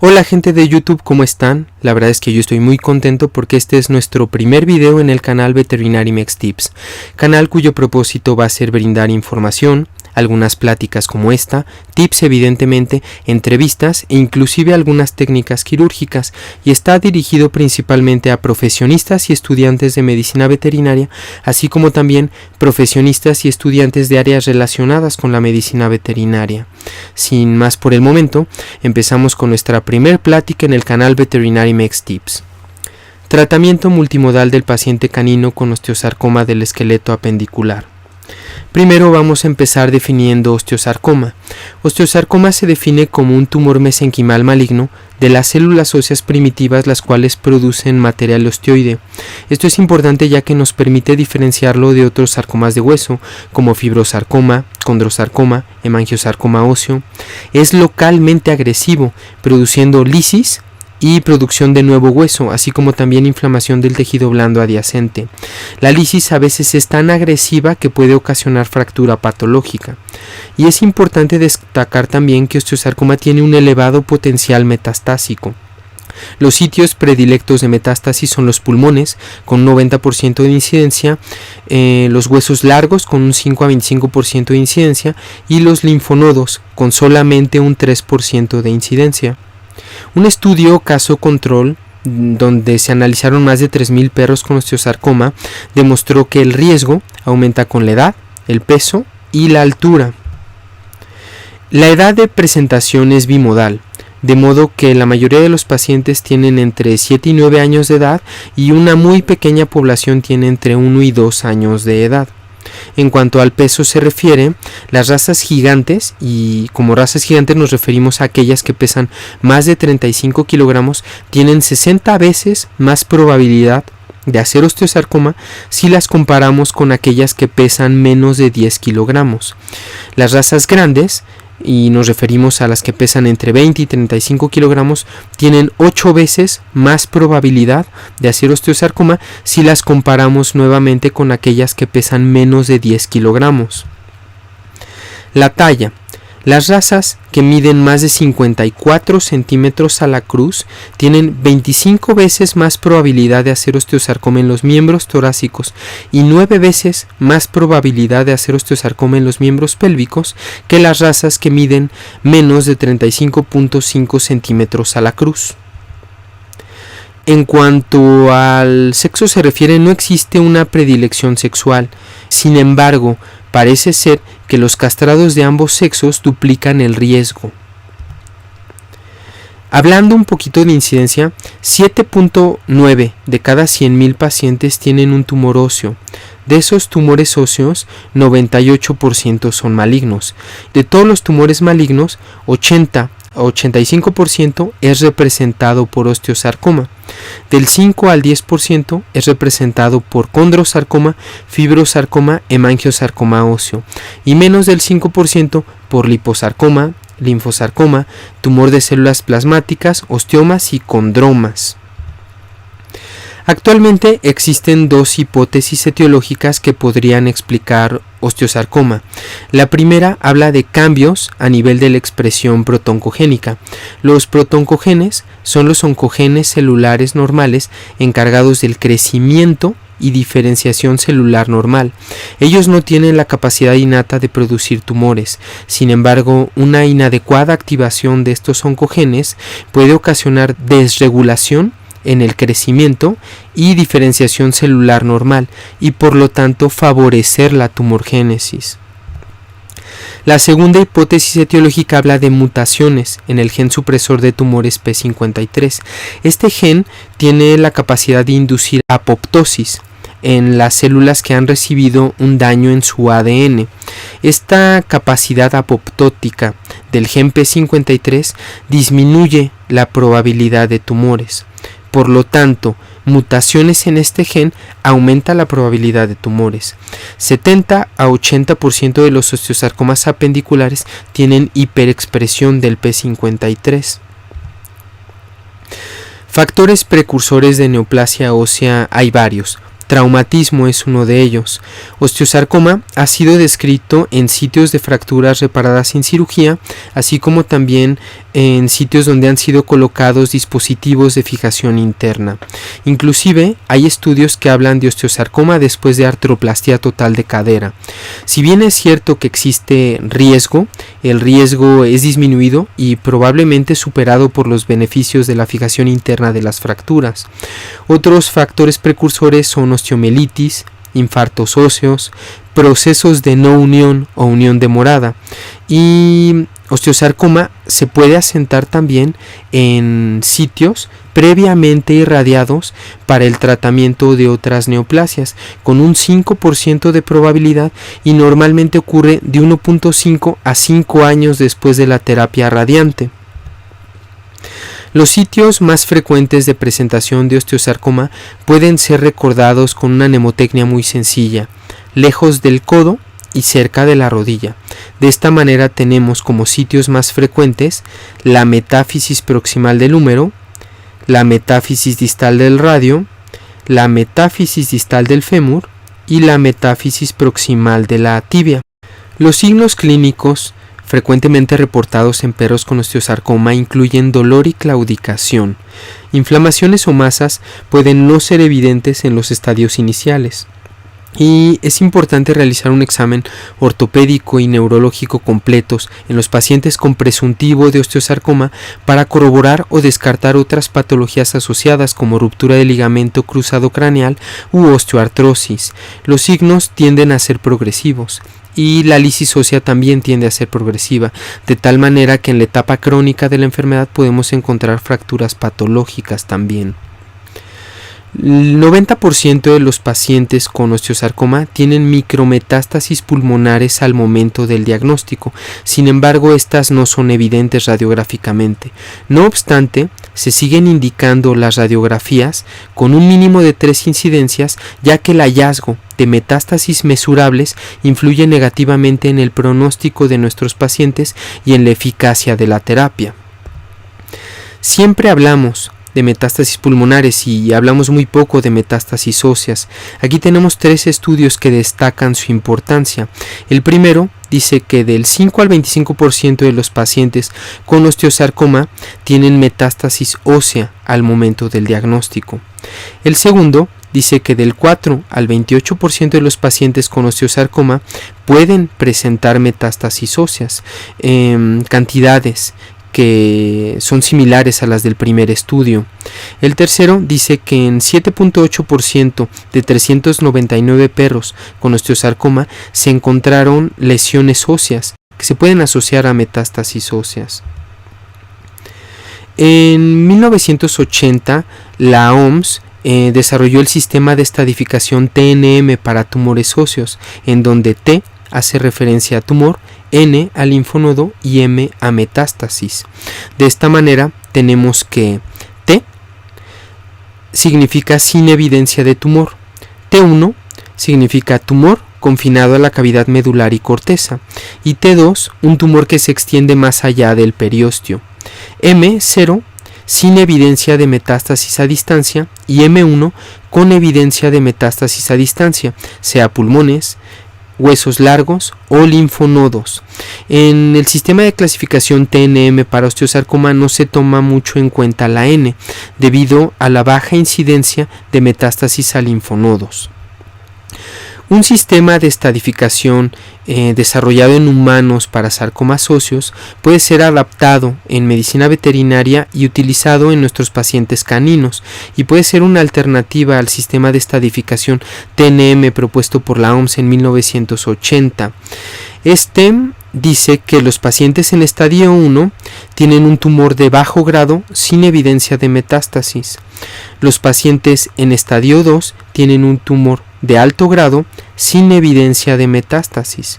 Hola gente de YouTube, ¿cómo están? La verdad es que yo estoy muy contento porque este es nuestro primer video en el canal Veterinary Mex Tips, canal cuyo propósito va a ser brindar información, algunas pláticas como esta, tips evidentemente, entrevistas e inclusive algunas técnicas quirúrgicas, y está dirigido principalmente a profesionistas y estudiantes de medicina veterinaria, así como también profesionistas y estudiantes de áreas relacionadas con la medicina veterinaria. Sin más por el momento, empezamos con nuestra primer plática en el canal Veterinary Mex Tips. Tratamiento multimodal del paciente canino con osteosarcoma del esqueleto apendicular. Primero vamos a empezar definiendo osteosarcoma. Osteosarcoma se define como un tumor mesenquimal maligno de las células óseas primitivas las cuales producen material osteoide. Esto es importante ya que nos permite diferenciarlo de otros sarcomas de hueso como fibrosarcoma, condrosarcoma, hemangiosarcoma óseo. Es localmente agresivo, produciendo lisis y producción de nuevo hueso, así como también inflamación del tejido blando adyacente. La lisis a veces es tan agresiva que puede ocasionar fractura patológica. Y es importante destacar también que osteosarcoma tiene un elevado potencial metastásico. Los sitios predilectos de metástasis son los pulmones, con un 90% de incidencia, los huesos largos, con un 5 a 25% de incidencia, y los linfonodos, con solamente un 3% de incidencia. Un estudio caso control donde se analizaron más de 3.000 perros con osteosarcoma demostró que el riesgo aumenta con la edad, el peso y la altura. La edad de presentación es bimodal, de modo que la mayoría de los pacientes tienen entre 7 y 9 años de edad y una muy pequeña población tiene entre 1 y 2 años de edad. En cuanto al peso se refiere, las razas gigantes, y como razas gigantes nos referimos a aquellas que pesan más de 35 kilogramos, tienen 60 veces más probabilidad de hacer osteosarcoma si las comparamos con aquellas que pesan menos de 10 kilogramos. Las razas grandes, y nos referimos a las que pesan entre 20 y 35 kilogramos, tienen 8 veces más probabilidad de hacer osteosarcoma si las comparamos nuevamente con aquellas que pesan menos de 10 kilogramos. La talla. Las razas que miden más de 54 centímetros a la cruz tienen 25 veces más probabilidad de hacer osteosarcoma en los miembros torácicos y 9 veces más probabilidad de hacer osteosarcoma en los miembros pélvicos que las razas que miden menos de 35.5 centímetros a la cruz. En cuanto al sexo se refiere, no existe una predilección sexual. Sin embargo, parece ser que los castrados de ambos sexos duplican el riesgo. Hablando un poquito de incidencia, 7.9 de cada 100.000 pacientes tienen un tumor óseo. De esos tumores óseos, 98% son malignos. De todos los tumores malignos, 80 a 85% es representado por osteosarcoma. Del 5 al 10% es representado por condrosarcoma, fibrosarcoma, hemangiosarcoma óseo, y menos del 5% por liposarcoma, linfosarcoma, tumor de células plasmáticas, osteomas y condromas. Actualmente existen dos hipótesis etiológicas que podrían explicar osteosarcoma. La primera habla de cambios a nivel de la expresión protooncogénica. Los protooncogenes son los oncogenes celulares normales encargados del crecimiento y diferenciación celular normal. Ellos no tienen la capacidad innata de producir tumores. Sin embargo, una inadecuada activación de estos oncogenes puede ocasionar desregulación en el crecimiento y diferenciación celular normal y por lo tanto favorecer la tumorgénesis. La segunda hipótesis etiológica habla de mutaciones en el gen supresor de tumores P53. Este gen tiene la capacidad de inducir apoptosis en las células que han recibido un daño en su ADN. Esta capacidad apoptótica del gen P53 disminuye la probabilidad de tumores. Por lo tanto, mutaciones en este gen aumenta la probabilidad de tumores. 70 a 80% de los osteosarcomas apendiculares tienen hiperexpresión del P53. Factores precursores de neoplasia ósea hay varios. Traumatismo es uno de ellos. Osteosarcoma ha sido descrito en sitios de fracturas reparadas sin cirugía, así como también en sitios donde han sido colocados dispositivos de fijación interna. Inclusive hay estudios que hablan de osteosarcoma después de artroplastia total de cadera. Si bien es cierto que existe riesgo, el riesgo es disminuido y probablemente superado por los beneficios de la fijación interna de las fracturas. Otros factores precursores son osteomielitis, infartos óseos, procesos de no unión o unión demorada, y osteosarcoma se puede asentar también en sitios previamente irradiados para el tratamiento de otras neoplasias, con un 5% de probabilidad, y normalmente ocurre de 1.5 a 5 años después de la terapia radiante. Los sitios más frecuentes de presentación de osteosarcoma pueden ser recordados con una mnemotecnia muy sencilla: lejos del codo y cerca de la rodilla. De esta manera tenemos como sitios más frecuentes la metáfisis proximal del húmero, la metáfisis distal del radio, la metáfisis distal del fémur y la metáfisis proximal de la tibia. Los signos clínicos frecuentemente reportados en perros con osteosarcoma incluyen dolor y claudicación. Inflamaciones o masas pueden no ser evidentes en los estadios iniciales. Y es importante realizar un examen ortopédico y neurológico completos en los pacientes con presuntivo de osteosarcoma para corroborar o descartar otras patologías asociadas como ruptura del ligamento cruzado craneal u osteoartrosis. Los signos tienden a ser progresivos y la lisis ósea también tiende a ser progresiva, de tal manera que en la etapa crónica de la enfermedad podemos encontrar fracturas patológicas también. El 90% de los pacientes con osteosarcoma tienen micrometástasis pulmonares al momento del diagnóstico. Sin embargo, estas no son evidentes radiográficamente. No obstante, se siguen indicando las radiografías con un mínimo de 3 incidencias, ya que el hallazgo de metástasis mesurables influye negativamente en el pronóstico de nuestros pacientes y en la eficacia de la terapia. Siempre hablamos de metástasis pulmonares y hablamos muy poco de metástasis óseas. Aquí tenemos 3 estudios que destacan su importancia. El primero dice que del 5 al 25% de los pacientes con osteosarcoma tienen metástasis ósea al momento del diagnóstico. El segundo dice que del 4 al 28% de los pacientes con osteosarcoma pueden presentar metástasis óseas, cantidades que son similares a las del primer estudio. El tercero dice que en 7.8% de 399 perros con osteosarcoma se encontraron lesiones óseas que se pueden asociar a metástasis óseas. En 1980 la OMS desarrolló el sistema de estadificación TNM para tumores óseos, en donde T hace referencia a tumor, N a linfonodo y M a metástasis. De esta manera tenemos que T significa sin evidencia de tumor, T1 significa tumor confinado a la cavidad medular y corteza, y T2 un tumor que se extiende más allá del periósteo, M0 sin evidencia de metástasis a distancia y M1 con evidencia de metástasis a distancia, sea pulmones, huesos largos o linfonodos. En el sistema de clasificación TNM para osteosarcoma no se toma mucho en cuenta la N, debido a la baja incidencia de metástasis a linfonodos. Un sistema de estadificación desarrollado en humanos para sarcomas óseos puede ser adaptado en medicina veterinaria y utilizado en nuestros pacientes caninos, y puede ser una alternativa al sistema de estadificación TNM propuesto por la OMS en 1980. Este dice que los pacientes en estadio 1 tienen un tumor de bajo grado sin evidencia de metástasis. Los pacientes en estadio 2 tienen un tumor de alto grado sin evidencia de metástasis,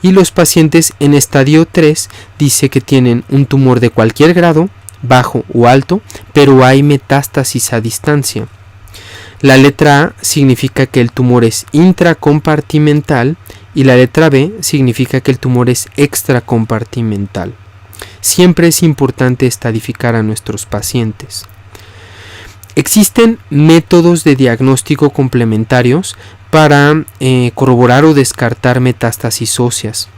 y los pacientes en estadio 3 dice que tienen un tumor de cualquier grado, bajo o alto, pero hay metástasis a distancia. La letra A significa que el tumor es intracompartimental y la letra B significa que el tumor es extracompartimental. Siempre es importante estadificar a nuestros pacientes. Existen métodos de diagnóstico complementarios para corroborar o descartar metástasis óseas.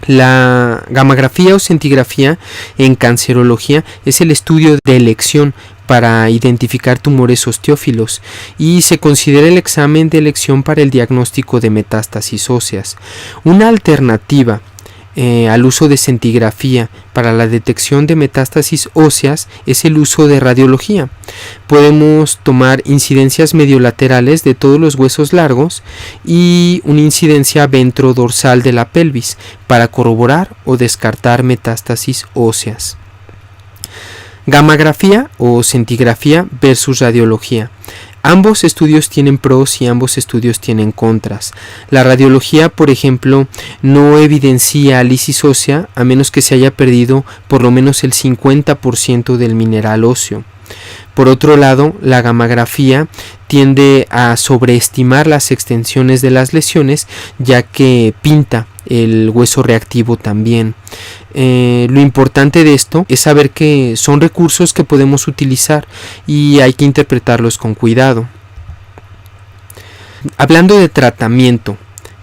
La gammagrafía o scintigrafía en cancerología es el estudio de elección para identificar tumores osteófilos y se considera el examen de elección para el diagnóstico de metástasis óseas. Una alternativa al uso de scintigrafía para la detección de metástasis óseas es el uso de radiología. Podemos tomar incidencias mediolaterales de todos los huesos largos y una incidencia ventrodorsal de la pelvis para corroborar o descartar metástasis óseas. Gammagrafía o scintigrafía versus radiología. Ambos estudios tienen pros y ambos estudios tienen contras. La radiología, por ejemplo, no evidencia lisis ósea a menos que se haya perdido por lo menos el 50% del mineral óseo. Por otro lado, la gammagrafía tiende a sobreestimar las extensiones de las lesiones, ya que pinta el hueso reactivo también. Lo importante de esto es saber que son recursos que podemos utilizar y hay que interpretarlos con cuidado. Hablando de tratamiento,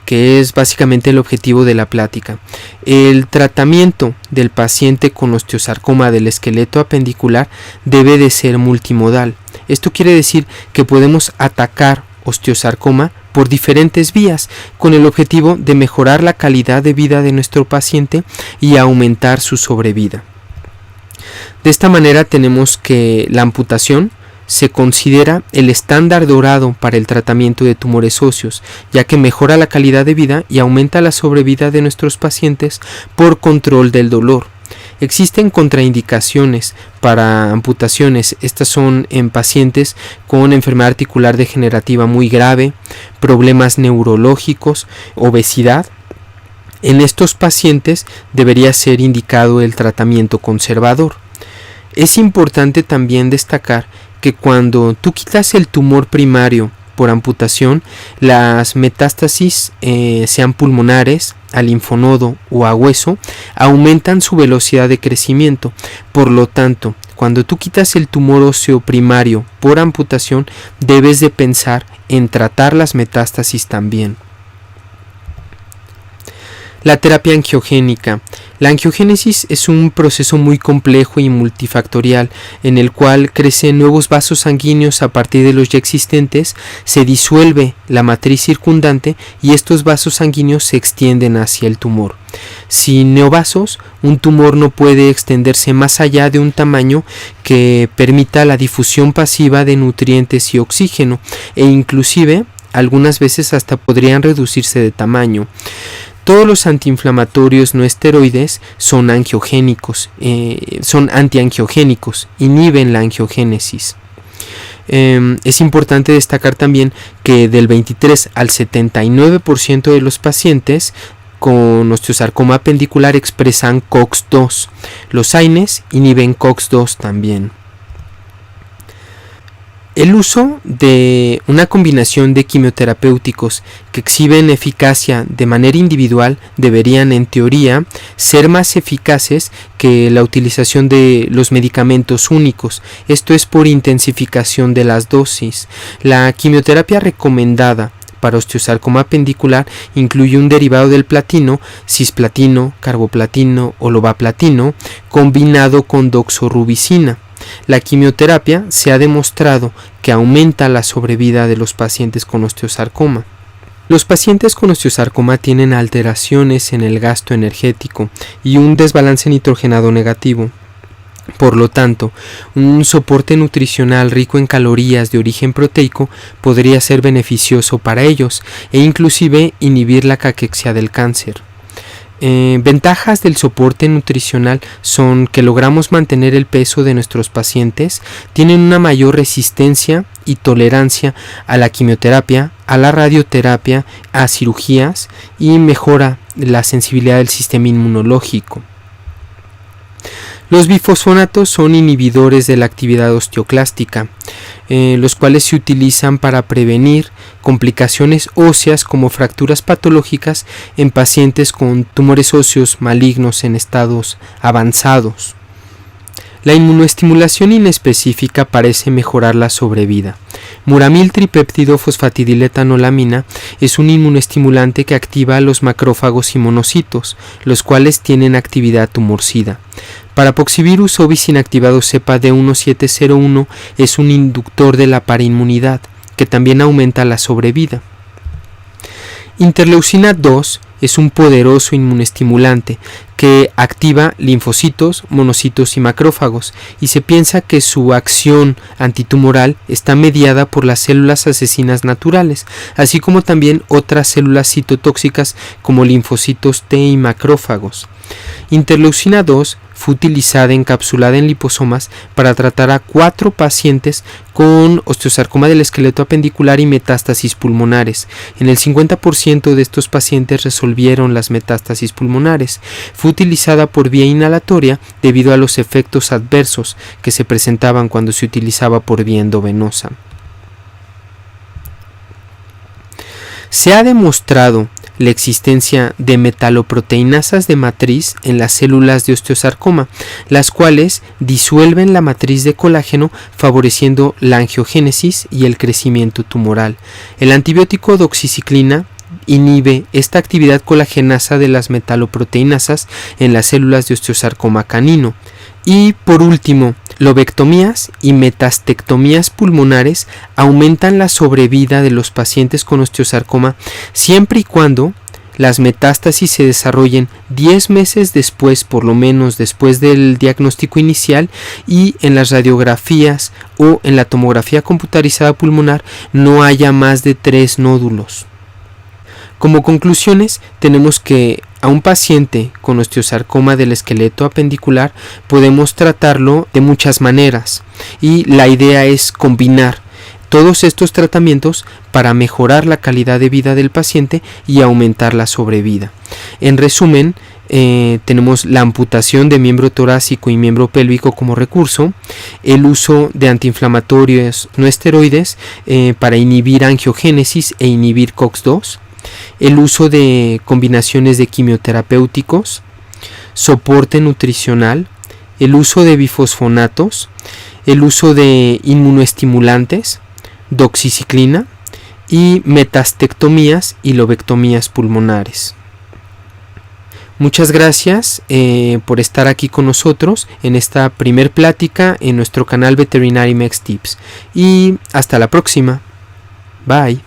que es básicamente el objetivo de la plática, el tratamiento del paciente con osteosarcoma del esqueleto apendicular debe de ser multimodal. Esto quiere decir que podemos atacar osteosarcoma por diferentes vías con el objetivo de mejorar la calidad de vida de nuestro paciente y aumentar su sobrevida. De esta manera tenemos que la amputación se considera el estándar dorado para el tratamiento de tumores óseos, ya que mejora la calidad de vida y aumenta la sobrevida de nuestros pacientes por control del dolor. Existen contraindicaciones para amputaciones. Estas son en pacientes con enfermedad articular degenerativa muy grave, problemas neurológicos, obesidad. En estos pacientes debería ser indicado el tratamiento conservador. Es importante también destacar que cuando tú quitas el tumor primario por amputación, las metástasis, sean pulmonares, al linfonodo o a hueso, aumentan su velocidad de crecimiento. Por lo tanto, cuando tú quitas el tumor óseo primario por amputación, debes de pensar en tratar las metástasis también. La terapia angiogénica. La angiogénesis es un proceso muy complejo y multifactorial en el cual crecen nuevos vasos sanguíneos a partir de los ya existentes, se disuelve la matriz circundante y estos vasos sanguíneos se extienden hacia el tumor. Sin neovasos, un tumor no puede extenderse más allá de un tamaño que permita la difusión pasiva de nutrientes y oxígeno, e inclusive algunas veces hasta podrían reducirse de tamaño. Todos los antiinflamatorios no esteroides son angiogénicos, son antiangiogénicos, inhiben la angiogénesis. Es importante destacar también que del 23 al 79% de los pacientes con osteosarcoma apendicular expresan COX-2. Los AINES inhiben COX-2 también. El uso de una combinación de quimioterapéuticos que exhiben eficacia de manera individual deberían, en teoría, ser más eficaces que la utilización de los medicamentos únicos. Esto es por intensificación de las dosis. La quimioterapia recomendada para osteosarcoma apendicular incluye un derivado del platino, cisplatino, carboplatino o lobaplatino, combinado con doxorubicina. La quimioterapia se ha demostrado que aumenta la sobrevida de los pacientes con osteosarcoma. Los pacientes con osteosarcoma tienen alteraciones en el gasto energético y un desbalance nitrogenado negativo. Por lo tanto, un soporte nutricional rico en calorías de origen proteico podría ser beneficioso para ellos e inclusive inhibir la caquexia del cáncer. Ventajas del soporte nutricional son que logramos mantener el peso de nuestros pacientes, tienen una mayor resistencia y tolerancia a la quimioterapia, a la radioterapia, a cirugías y mejora la sensibilidad del sistema inmunológico. Los bifosfonatos son inhibidores de la actividad osteoclástica, los cuales se utilizan para prevenir complicaciones óseas como fracturas patológicas en pacientes con tumores óseos malignos en estados avanzados. La inmunoestimulación inespecífica parece mejorar la sobrevida. Muramil tripéptido fosfatidiletoanolamina es un inmunoestimulante que activa a los macrófagos y monocitos, los cuales tienen actividad tumorcida. Parapoxivirus ovis inactivado cepa D1701 es un inductor de la parainmunidad, que también aumenta la sobrevida. Interleucina 2 es un poderoso inmunoestimulante que activa linfocitos, monocitos y macrófagos, y se piensa que su acción antitumoral está mediada por las células asesinas naturales, así como también otras células citotóxicas como linfocitos T y macrófagos. Interleucina 2 fue utilizada encapsulada en liposomas para tratar a 4 pacientes con osteosarcoma del esqueleto apendicular y metástasis pulmonares. En el 50% de estos pacientes resolvieron las metástasis pulmonares. Fue utilizada por vía inhalatoria debido a los efectos adversos que se presentaban cuando se utilizaba por vía endovenosa. Se ha demostrado la existencia de metaloproteinasas de matriz en las células de osteosarcoma, las cuales disuelven la matriz de colágeno favoreciendo la angiogénesis y el crecimiento tumoral. El antibiótico doxiciclina inhibe esta actividad colagenasa de las metaloproteinasas en las células de osteosarcoma canino. Y por último, lobectomías y metastectomías pulmonares aumentan la sobrevida de los pacientes con osteosarcoma siempre y cuando las metástasis se desarrollen 10 meses después, por lo menos después del diagnóstico inicial, y en las radiografías o en la tomografía computarizada pulmonar no haya más de 3 nódulos. Como conclusiones, tenemos que a un paciente con osteosarcoma del esqueleto apendicular podemos tratarlo de muchas maneras, y la idea es combinar todos estos tratamientos para mejorar la calidad de vida del paciente y aumentar la sobrevida. En resumen, tenemos la amputación de miembro torácico y miembro pélvico como recurso, el uso de antiinflamatorios no esteroides para inhibir angiogénesis e inhibir COX-2, el uso de combinaciones de quimioterapéuticos, soporte nutricional, el uso de bifosfonatos, el uso de inmunoestimulantes, doxiciclina y metastectomías y lobectomías pulmonares. Muchas gracias por estar aquí con nosotros en esta primer plática en nuestro canal Veterinary Mex Tips, y hasta la próxima. Bye.